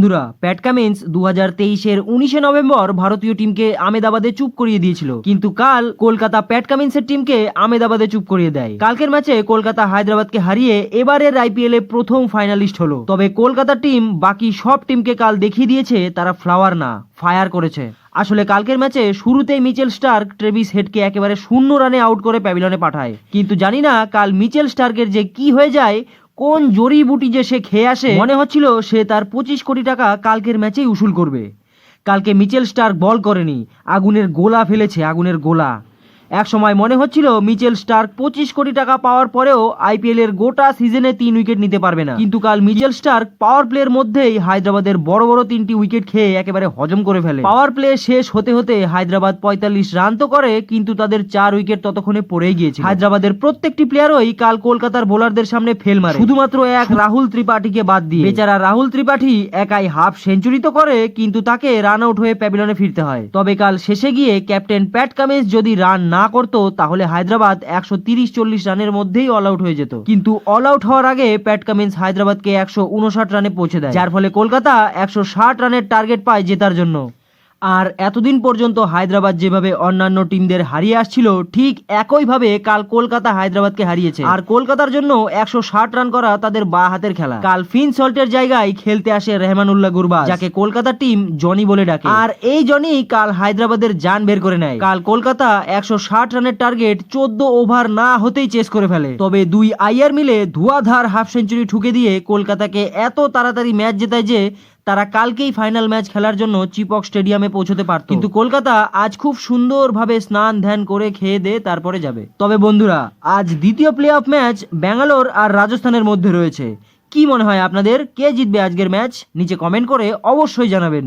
বন্ধুরা, Pat Cummins 2023-এর 19শে November ভারতীয় টিমকে আহমেদাবাদে চুপ করিয়ে দিয়েছিল, কিন্তু কাল কলকাতা প্যাট কামিন্সের টিমকে আহমেদাবাদে চুপ করিয়ে দেয়। কালকের ম্যাচে কলকাতা হায়দ্রাবাদকে হারিয়ে এবারের আইপিএল এ প্রথম ফাইনালিস্ট হলো। তবে কলকাতা টিম বাকি সব টিমকে কাল দেখিয়ে দিয়েছে তারা ফ্লাওয়ার না, ফায়ার করেছে। আসলে কালকের ম্যাচে শুরুতেই মিচেল স্টার্ক ট্রেভিস হেডকে একেবারে 0 রানে আউট করে প্যাভিলনে পাঠায়, কিন্তু জানি না কাল মিচেল স্টার্কের যে কি হয়ে যায়, কোন জড়িবুটি যে সে খেয়ে আসে, মনে হচ্ছিল সে তার 25 কোটি টাকা কালকের ম্যাচেই উসুল করবে। কালকে মিচেল স্টার্ক বল করেনি, আগুনের গোলা ফেলেছে, আগুনের গোলা। এক সময় মনে হচ্ছিল মিচেল স্টার্ক 25 কোটি টাকা পাওয়ার পরেও আইপিএল এর গোটা সিজনে 3 উইকেট নিতে পারবে না, কিন্তু কাল মিচেল স্টার্ক পাওয়ার প্লের মধ্যেই হায়দ্রাবাদের বড় বড় 3টি উইকেট খেয়ে একেবারে হজম করে ফেলে। পাওয়ার প্লে শেষ হতে হতে হায়দ্রাবাদ 45 রান তো করে, কিন্তু তাদের 4 উইকেট ততক্ষণে পড়েই গিয়েছে। হায়দ্রাবাদের প্রত্যেকটি প্লেয়ারই কাল কলকাতার বোলারদের সামনে ফেল মারে, শুধুমাত্র এক রাহুল ত্রিপাঠীকে বাদ দিয়ে। বেচারা রাহুল ত্রিপাঠী একাই হাফ সেঞ্চুরি তো করে, কিন্তু তাকে রান আউট হয়ে প্যাভিলনে ফিরতে হয়। তবে কাল শেষে গিয়ে ক্যাপ্টেন প্যাট কামিন্স যদি রান না করতো তাহলে হায়দ্রাবাদ 130-40 রানের মধ্যেই অল আউট হয়ে যেত, কিন্তু অল আউট হওয়ার আগে প্যাট কামিন্স হায়দ্রাবাদকে 159 রানে পৌঁছে দেয়, যার ফলে কলকাতা 160 রানের টার্গেট পায় জেতার জন্য। আর এতদিন পর্যন্ত হায়দ্রাবাদ যেভাবে অন্যান্য টিমদের হারিয়ে আসছিল, ঠিক একইভাবে কাল কলকাতা হায়দ্রাবাদকে হারিয়েছে। আর কলকাতার জন্য 160 রান করা তাদের বা হাতের খেলা। কাল ফিন সল্টের জায়গায় খেলতে আসে রেহমানুল্লাহ গুরবাজ, যাকে কলকাতা টিম জনি বলে ডাকে। আর এই জনি কাল হায়দ্রাবাদের জান বের করে নেয়। কাল কলকাতা 160 রানের টার্গেট 14 ওভার না হতেই চেস করে ফেলে। তবে দুই আইয়ার মিলে ধুয়াধার হাফ সেঞ্চুরি ঠুকে দিয়ে কলকাতাকে এত তাড়াতাড়ি ম্যাচ জেতায় যে তারা কালকেই ফাইনাল ম্যাচ খেলার জন্য চিপক স্টেডিয়ামে পৌঁছতে পারত, কিন্তু কলকাতা আজ খুব সুন্দরভাবে স্নান ধ্যান করে খেয়ে দিয়ে তারপরে যাবে। তবে বন্ধুরা, আজ দ্বিতীয় প্লে অফ ম্যাচ ব্যাঙ্গালোর আর রাজস্থানের মধ্যে রয়েছে। কি মনে হয় আপনাদের, কে জিতবে আজকের ম্যাচ? নিচে কমেন্ট করে অবশ্যই জানাবেন।